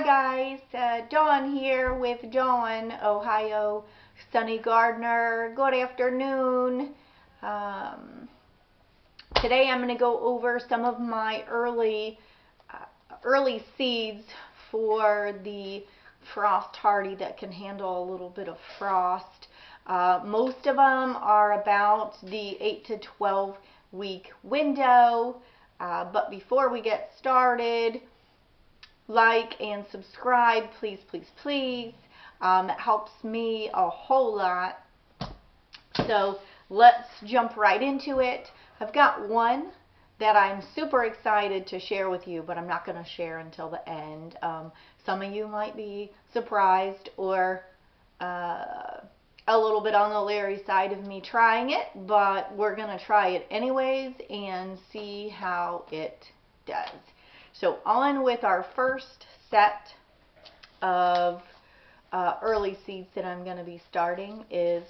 Hi guys, Dawn here with Dawn, Ohio Sunny Gardener. Good afternoon. Um, Today I'm going to go over some of my early seeds for the frost hardy that can handle a little bit of frost. Most of them are about the 8 to 12 week window. But before we get started, like and subscribe, please, please, please. It helps me a whole lot. So let's jump right into it. I've got one that I'm super excited to share with you, but I'm not going to share until the end. Some of you might be surprised or a little bit on the leery side of me trying it, but we're going to try it anyways and see how it does. So on with our first set of early seeds that I'm going to be starting is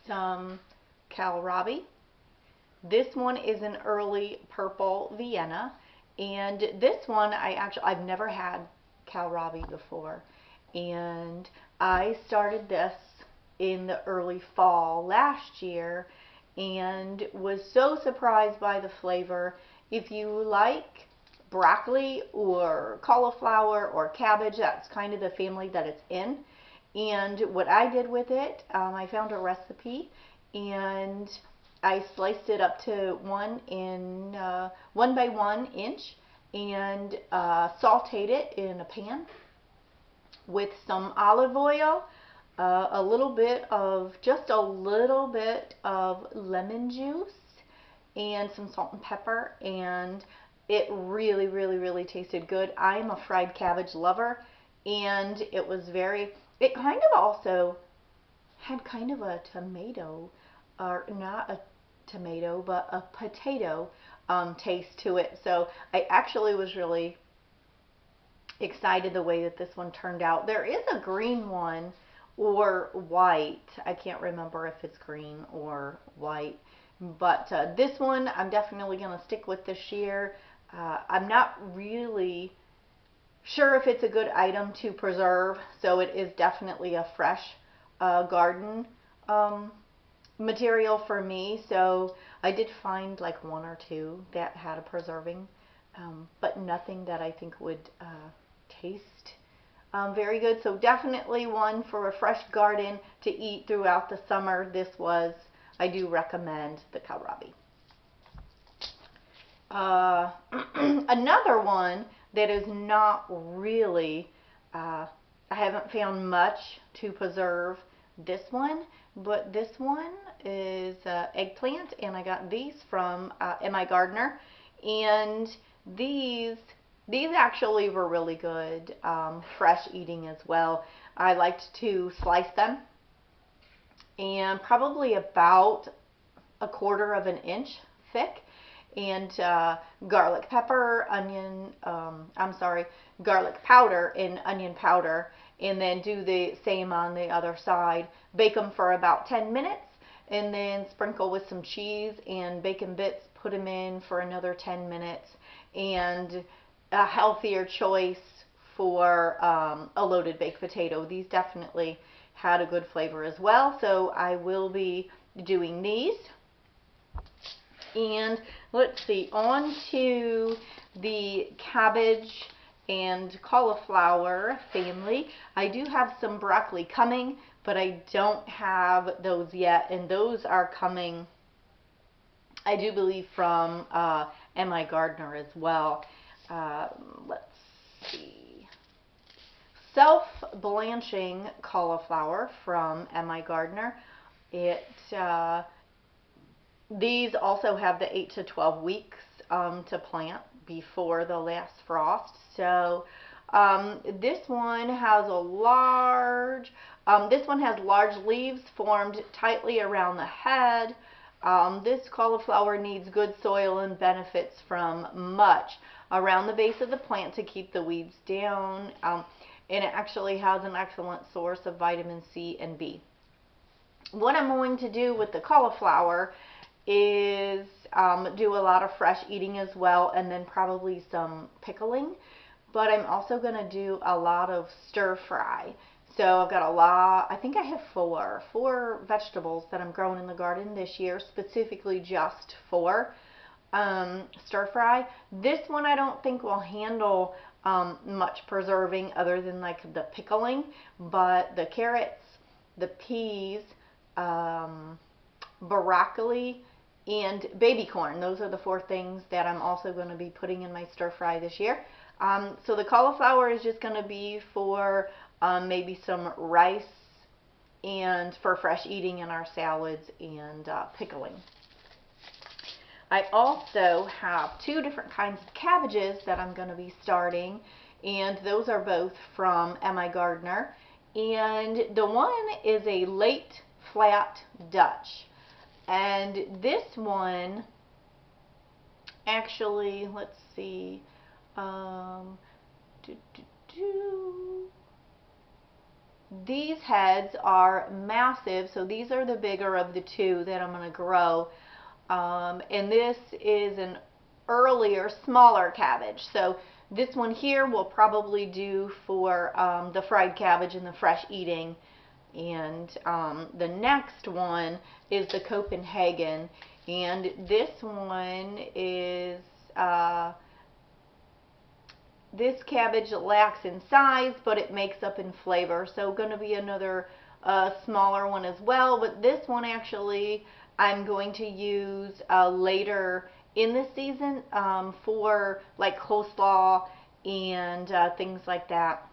some kohlrabi. This one is an early purple Vienna, and this one I've never had kohlrabi before, and I started this in the early fall last year and was so surprised by the flavor. If you like broccoli or cauliflower or cabbage, that's kind of the family that it's in. And what I did with it, I found a recipe and I sliced it up to 1 by 1 inch and sauteed it in a pan with some olive oil, just a little bit of lemon juice, and some salt and pepper, and it really, really, really tasted good. I am a fried cabbage lover, and it kind of also had kind of a tomato, or not a tomato, but a potato taste to it. So I actually was really excited the way that this one turned out. There is a green one or white. I can't remember if it's green or white. But this one I'm definitely going to stick with this year. I'm not really sure if it's a good item to preserve, so it is definitely a fresh garden material for me. So I did find like 1 or 2 that had a preserving, but nothing that I think would taste very good. So definitely one for a fresh garden to eat throughout the summer. I do recommend the kohlrabi. Another one that is not really, I haven't found much to preserve this one, but this one is eggplant, and I got these from M.I. Gardener, and these actually were really good, fresh eating as well. I liked to slice them, and probably about 1/4 of an inch thick, and garlic powder and onion powder, and then do the same on the other side. Bake them for about 10 minutes, and then sprinkle with some cheese and bacon bits, put them in for another 10 minutes, and a healthier choice for a loaded baked potato. These definitely had a good flavor as well, so I will be doing these. And let's see, on to the cabbage and cauliflower family. I do have some broccoli coming, but I don't have those yet, and those are coming, I do believe, from M.I. Gardener as well. Let's see. Self-blanching cauliflower from M.I. Gardener. These also have the 8 to 12 weeks to plant before the last frost. So this one has large leaves formed tightly around the head. This cauliflower needs good soil and benefits from mulch around the base of the plant to keep the weeds down. And it actually has an excellent source of vitamin C and B. What I'm going to do with the cauliflower is do a lot of fresh eating as well, and then probably some pickling. but I'm also going to do a lot of stir fry. So I've got a lot, I think I have four vegetables that I'm growing in the garden this year, specifically just for stir fry. This one I don't think will handle much preserving other than like the pickling, but the carrots, the peas, broccoli, and baby corn. Those are the four things that I'm also going to be putting in my stir fry this year. So the cauliflower is just going to be for maybe some rice and for fresh eating in our salads and pickling. I also have two different kinds of cabbages that I'm going to be starting, and those are both from M.I. Gardner. And the one is a late flat Dutch. And this one, actually, let's see, these heads are massive, so these are the bigger of the two that I'm going to grow. And this is an earlier, smaller cabbage. So this one here will probably do for the fried cabbage and the fresh eating. And the next one is the Copenhagen, and this one is this cabbage lacks in size, but it makes up in flavor. So going to be another smaller one as well, but this one actually I'm going to use later in the season for like coleslaw and things like that.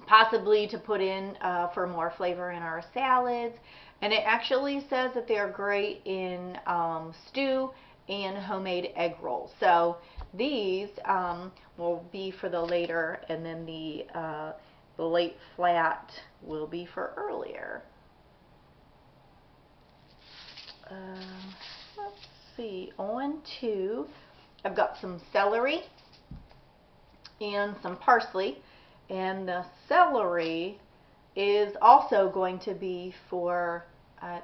Possibly to put in for more flavor in our salads. And it actually says that they're great in stew and homemade egg rolls. So these will be for the later, and then the late flat will be for earlier. Let's see, on to, I've got some celery and some parsley. And the celery is also going to be for,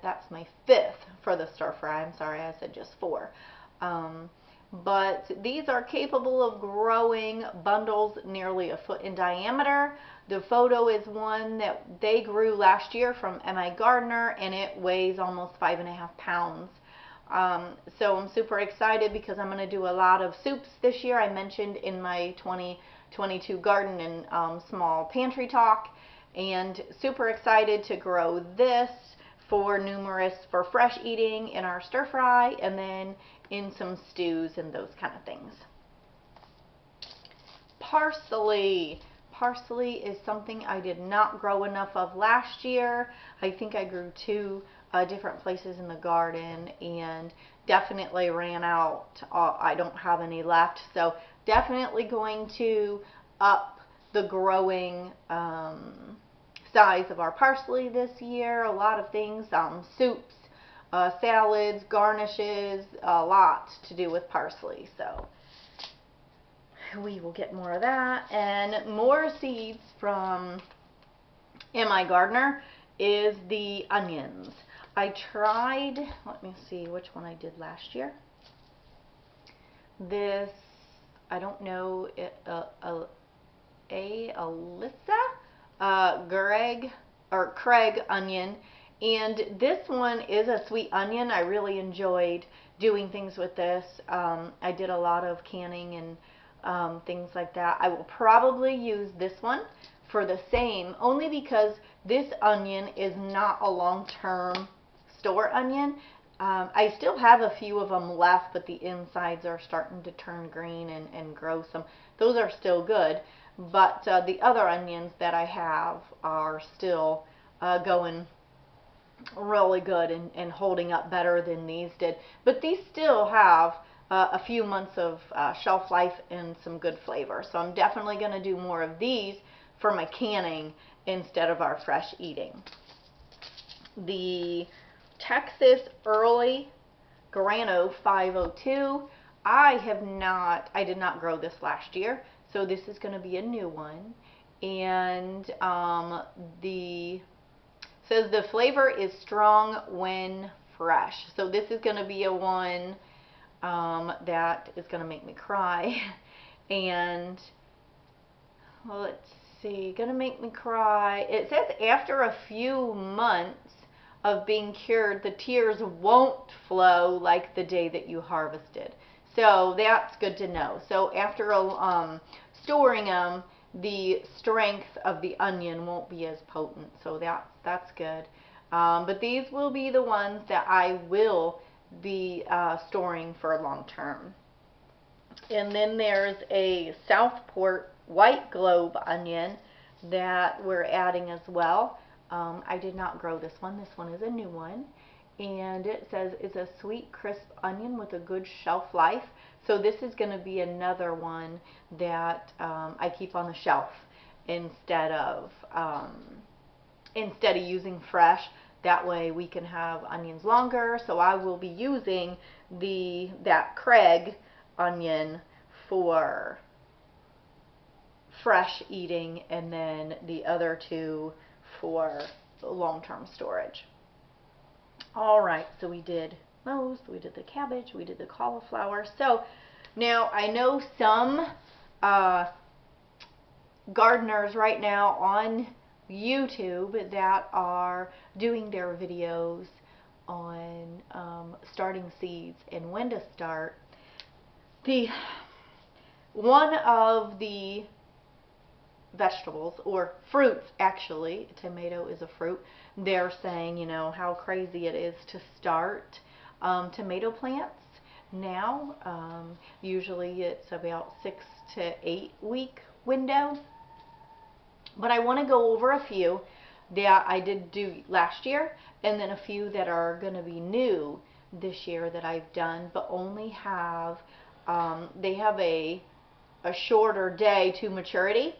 that's my fifth for the stir fry. I'm sorry, I said just four. But these are capable of growing bundles nearly a foot in diameter. The photo is one that they grew last year from M.I. Gardner, and it weighs almost 5.5 pounds. So I'm super excited because I'm going to do a lot of soups this year. I mentioned in my 2022 garden and small pantry talk, and super excited to grow this for fresh eating in our stir fry, and then in some stews and those kind of things. Parsley. Parsley is something I did not grow enough of last year. I think I grew two different places in the garden and definitely ran out. I don't have any left, so definitely going to up the growing size of our parsley this year. A lot of things, soups, salads, garnishes, a lot to do with parsley. So we will get more of that. And more seeds from M.I. Gardner is the onions. I tried, let me see which one I did last year. This, I don't know, Alyssa Craig onion, and this one is a sweet onion. I really enjoyed doing things with this. I did a lot of canning and things like that. I will probably use this one for the same, only because this onion is not a long-term store onion. I still have a few of them left, but the insides are starting to turn green and grow some. Those are still good, but the other onions that I have are still going really good and holding up better than these did. But these still have a few months of shelf life and some good flavor. So I'm definitely going to do more of these for my canning instead of our fresh eating. The Texas Early Grano 502. I did not grow this last year, so this is going to be a new one. And says the flavor is strong when fresh. So this is going to be a one that is going to make me cry. And let's see, gonna make me cry. It says after a few months of being cured, the tears won't flow like the day that you harvested. So that's good to know. So after storing them, the strength of the onion won't be as potent. So that's good. But these will be the ones that I will be storing for long term. And then there's a Southport white globe onion that we're adding as well. I did not grow this one. This one is a new one. And it says it's a sweet, crisp onion with a good shelf life. So this is going to be another one that I keep on the shelf instead of using fresh. That way we can have onions longer. So I will be using that Craig onion for fresh eating, and then the other two for long-term storage. All right, so we did those, we did the cabbage, we did the cauliflower. So now I know some gardeners right now on YouTube that are doing their videos on starting seeds and when to start. One of the vegetables, or fruits actually, tomato is a fruit, they're saying, you know, how crazy it is to start tomato plants now. Usually it's about 6 to 8 week window. But I want to go over a few that I did do last year, and then a few that are going to be new this year that I've done, but only have, they have a shorter day to maturity.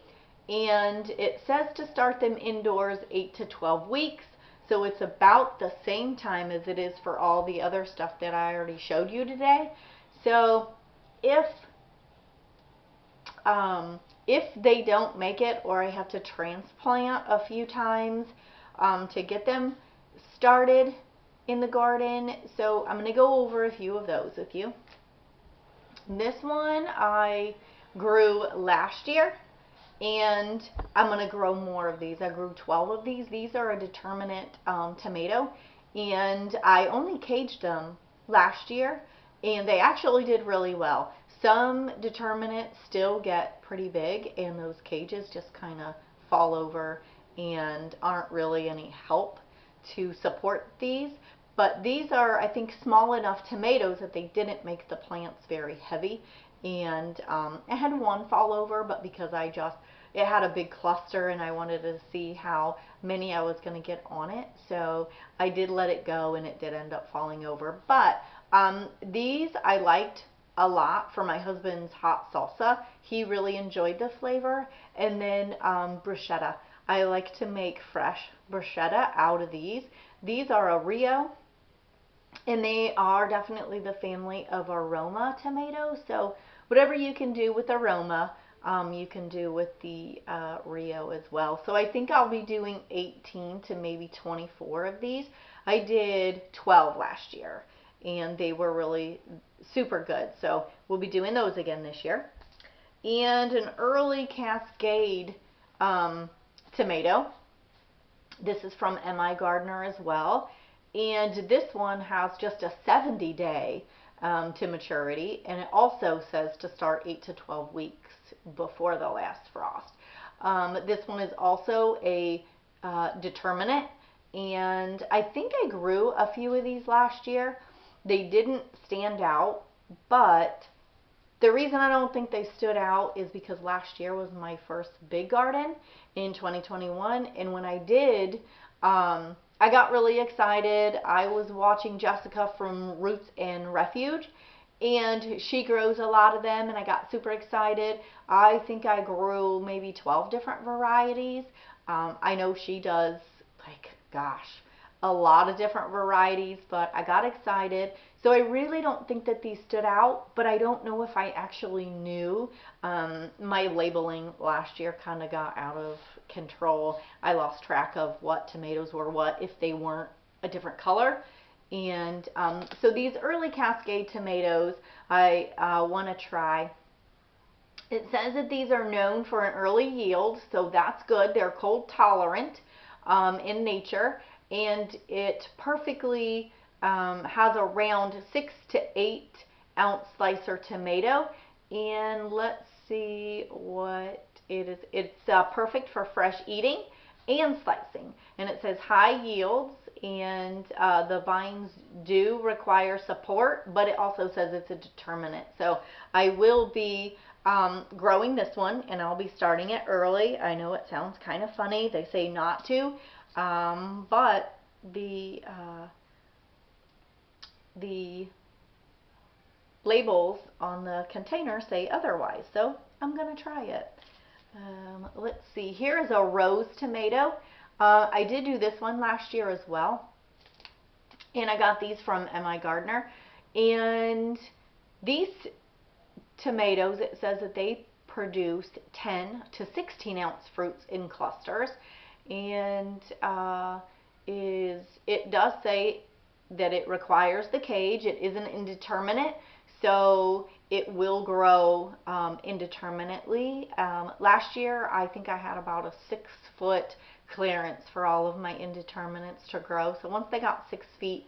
And it says to start them indoors 8 to 12 weeks. So it's about the same time as it is for all the other stuff that I already showed you today. So if they don't make it, or I have to transplant a few times to get them started in the garden, so I'm going to go over a few of those with you. This one I grew last year, and I'm going to grow more of these. I grew 12 of these. These are a determinate tomato, and I only caged them last year, and they actually did really well. Some determinate still get pretty big, and those cages just kind of fall over and aren't really any help to support these. But these are, I think, small enough tomatoes that they didn't make the plants very heavy. And I had one fall over, but because it had a big cluster and I wanted to see how many I was going to get on it, so I did let it go, and it did end up falling over. But these I liked a lot for my husband's hot salsa. He really enjoyed the flavor. And then bruschetta. I like to make fresh bruschetta out of these. These are a Rio, and they are definitely the family of Aroma tomatoes. So whatever you can do with Aroma, you can do with the Rio as well. So I think I'll be doing 18 to maybe 24 of these. I did 12 last year, and they were really super good. So we'll be doing those again this year. And an early Cascade tomato. This is from M.I. Gardener as well. And this one has just a 70-day to maturity, and it also says to start 8 to 12 weeks before the last frost. This one is also a determinate, and I think I grew a few of these last year. They didn't stand out, but the reason I don't think they stood out is because last year was my first big garden in 2021, and when I did, I got really excited. I was watching Jessica from Roots and Refuge, and she grows a lot of them, and I got super excited. I think I grew maybe 12 different varieties. I know she does, like, gosh, a lot of different varieties, but I got excited. So I really don't think that these stood out, but I don't know if I actually knew. My labeling last year kind of got out of control. I lost track of what tomatoes were what if they weren't a different color. And so these early Cascade tomatoes I want to try. It says that these are known for an early yield, so that's good. They're cold tolerant in nature, and it perfectly has around 6 to 8 ounce slicer tomato. And let's see what it is. It's perfect for fresh eating and slicing. And it says high yields, and the vines do require support, but it also says it's a determinant. So I will be growing this one, and I'll be starting it early. I know it sounds kind of funny. They say not to, but the labels on the container say otherwise, so I'm going to try it. Let's see. Here is a rose tomato. I did do this one last year as well, and I got these from M.I. Gardner. And these tomatoes, it says that they produce 10 to 16 ounce fruits in clusters, and it does say that it requires the cage. It is an indeterminate, so it will grow indeterminately. Last year, I think I had about a 6-foot clearance for all of my indeterminates to grow. So once they got 6 feet,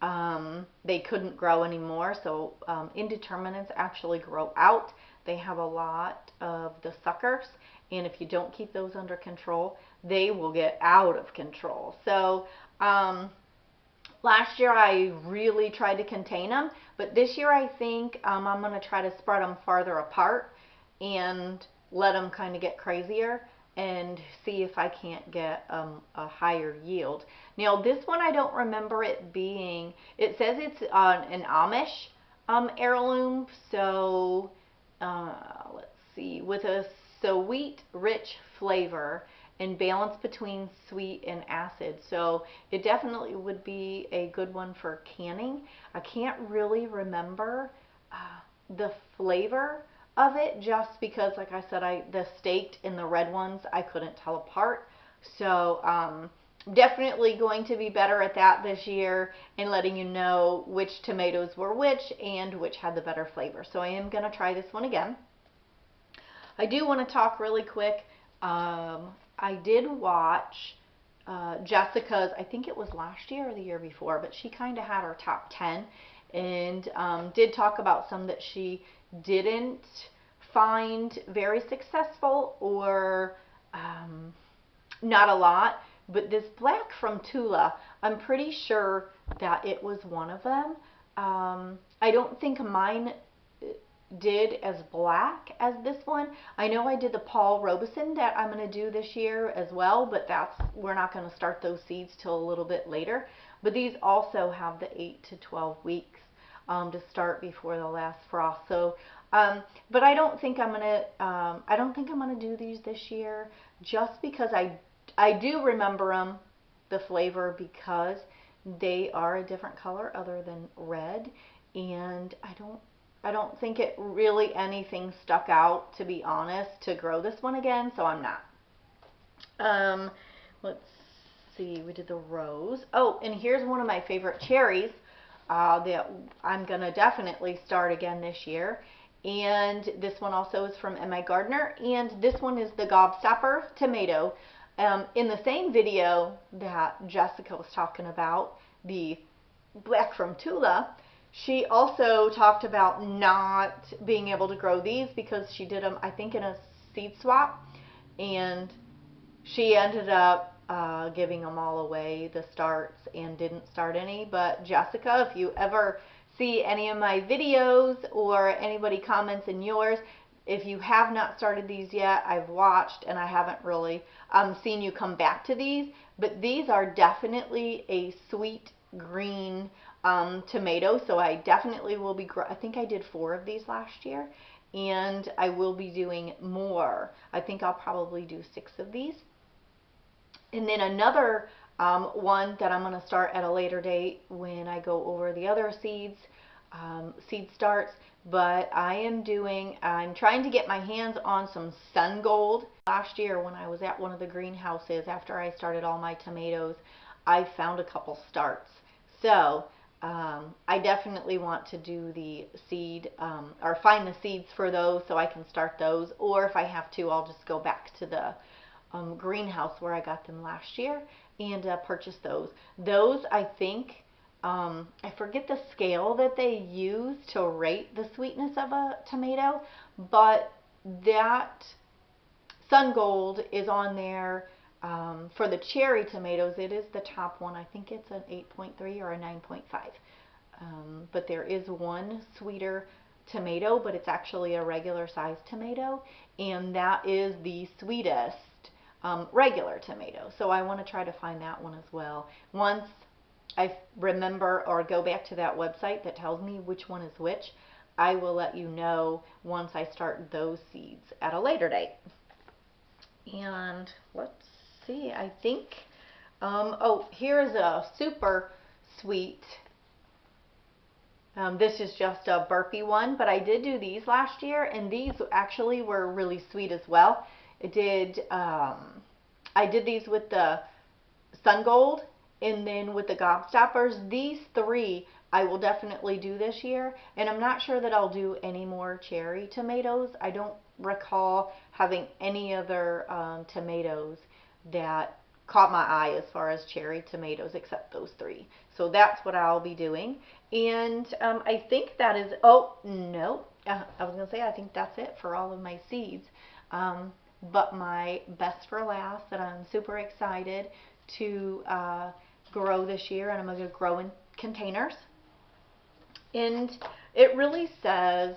they couldn't grow anymore. So indeterminates actually grow out. They have a lot of the suckers, and if you don't keep those under control, they will get out of control. So last year I really tried to contain them, but this year I think I'm going to try to spread them farther apart and let them kind of get crazier and see if I can't get a higher yield. Now this one, I don't remember it being, it says it's an Amish heirloom, so let's see, with a sweet rich flavor and balance between sweet and acid. So it definitely would be a good one for canning. I can't really remember the flavor of it, just because, like I said, the staked and the red ones I couldn't tell apart. So definitely going to be better at that this year and letting you know which tomatoes were which and which had the better flavor. So I am going to try this one again. I do want to talk really quick. I did watch Jessica's, I think it was last year or the year before, but she kind of had her top 10 and did talk about some that she didn't find very successful, or not a lot. But this black from Tula, I'm pretty sure that it was one of them. I don't think mine did as black as this one. I know I did the Paul Robeson that I'm going to do this year as well, but we're not going to start those seeds till a little bit later. But these also have the 8 to 12 weeks to start before the last frost. So, but I don't think I'm gonna do these this year, just because I do remember them, the flavor, because they are a different color other than red, and I don't think it really anything stuck out, to be honest, to grow this one again, so I'm not. Let's see, we did the rose. Oh, and here's one of my favorite cherries that I'm going to definitely start again this year. And this one also is from M.I. Gardner, and this one is the Gobstopper tomato. In the same video that Jessica was talking about, the black from Tula, she also talked about not being able to grow these because she did them, I think, in a seed swap, and she ended up giving them all away, the starts, and didn't start any. But Jessica, if you ever see any of my videos or anybody comments in yours, if you have not started these yet, I've watched and I haven't really seen you come back to these, but these are definitely a sweet green tomato, so I definitely will be, I think I did 4 of these last year, and I will be doing more. I think I'll probably do 6 of these. And then another one that I'm going to start at a later date when I go over the other seeds, seed starts, but I'm trying to get my hands on some Sun Gold. Last year when I was at one of the greenhouses, after I started all my tomatoes, I found a couple starts. So I definitely want to do the seed or find the seeds for those so I can start those, or if I have to, I'll just go back to the greenhouse where I got them last year and purchase those. Those, I think, I forget the scale that they use to rate the sweetness of a tomato, but that Sun Gold is on there. For the cherry tomatoes, it is the top one. I think it's an 8.3 or a 9.5. But there is one sweeter tomato, but it's actually a regular sized tomato, and that is the sweetest regular tomato. So I want to try to find that one as well. Once I remember or go back to that website that tells me which one is which, I will let you know once I start those seeds at a later date. And let's see, I think, oh, here's a super sweet. This is just a burpee one, but I did do these last year, and these actually were really sweet as well. I did these with the Sun Gold and then with the Gobstoppers. These three I will definitely do this year, and I'm not sure that I'll do any more cherry tomatoes. I don't recall having any other tomatoes that caught my eye as far as cherry tomatoes except those three. So that's what I'll be doing. And I think that is, oh no, I was going to say I think that's it for all of my seeds. But my best for last that I'm super excited to grow this year, and I'm going to grow in containers. And it really says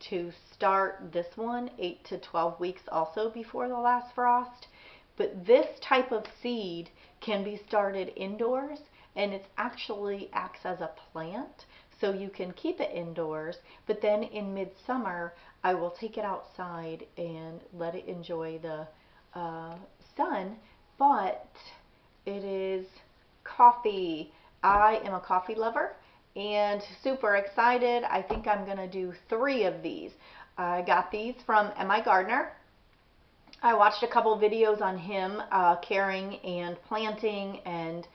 to start this one 8 to 12 weeks also before the last frost. But this type of seed can be started indoors, and it actually acts as a plant, so you can keep it indoors, but then in midsummer I will take it outside and let it enjoy the sun. But it is coffee. I am a coffee lover and super excited. I think I'm going to do 3 of these. I got these from M.I. Gardner. I watched a couple videos on him caring and planting, and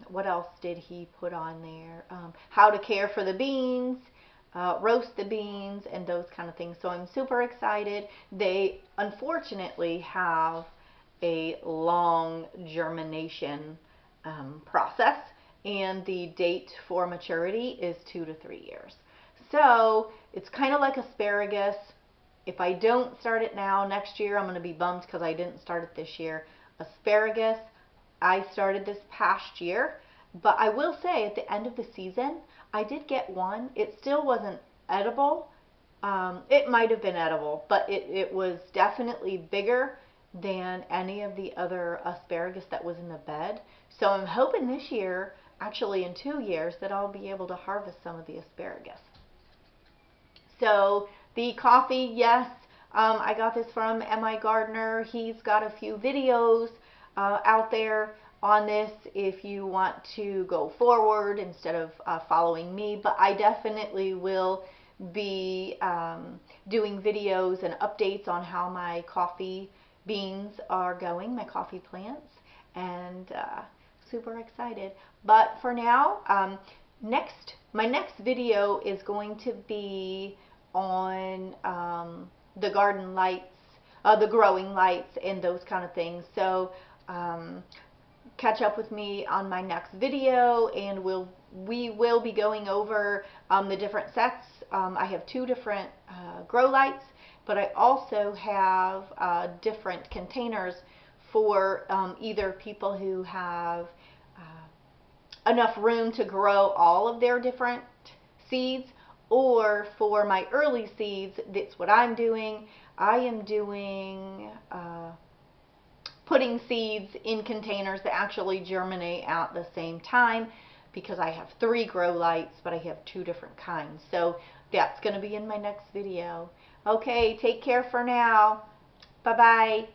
what else did he put on there? How to care for the beans, roast the beans, and those kind of things. So I'm super excited. They unfortunately have a long germination process, and the date for maturity is 2 to 3 years. So it's kind of like asparagus. If I don't start it now, next year I'm going to be bummed because I didn't start it this year. Asparagus, I started this past year, but I will say at the end of the season, I did get one. It still wasn't edible. It might have been edible, but it was definitely bigger than any of the other asparagus that was in the bed. So I'm hoping this year, actually in 2 years, that I'll be able to harvest some of the asparagus. So the coffee, yes, I got this from M.I. Gardner. He's got a few videos out there on this if you want to go forward instead of following me. But I definitely will be doing videos and updates on how my coffee beans are going, my coffee plants, and super excited. But for now, my next video is going to be on the garden lights, the growing lights, and those kind of things. So catch up with me on my next video, and we will be going over the different sets. I have 2 different grow lights, but I also have different containers for either people who have enough room to grow all of their different seeds, or for my early seeds. That's what I'm doing. I am doing putting seeds in containers that actually germinate at the same time, because I have 3 grow lights, but I have 2 different kinds. So that's going to be in my next video. Okay, take care for now. Bye-bye.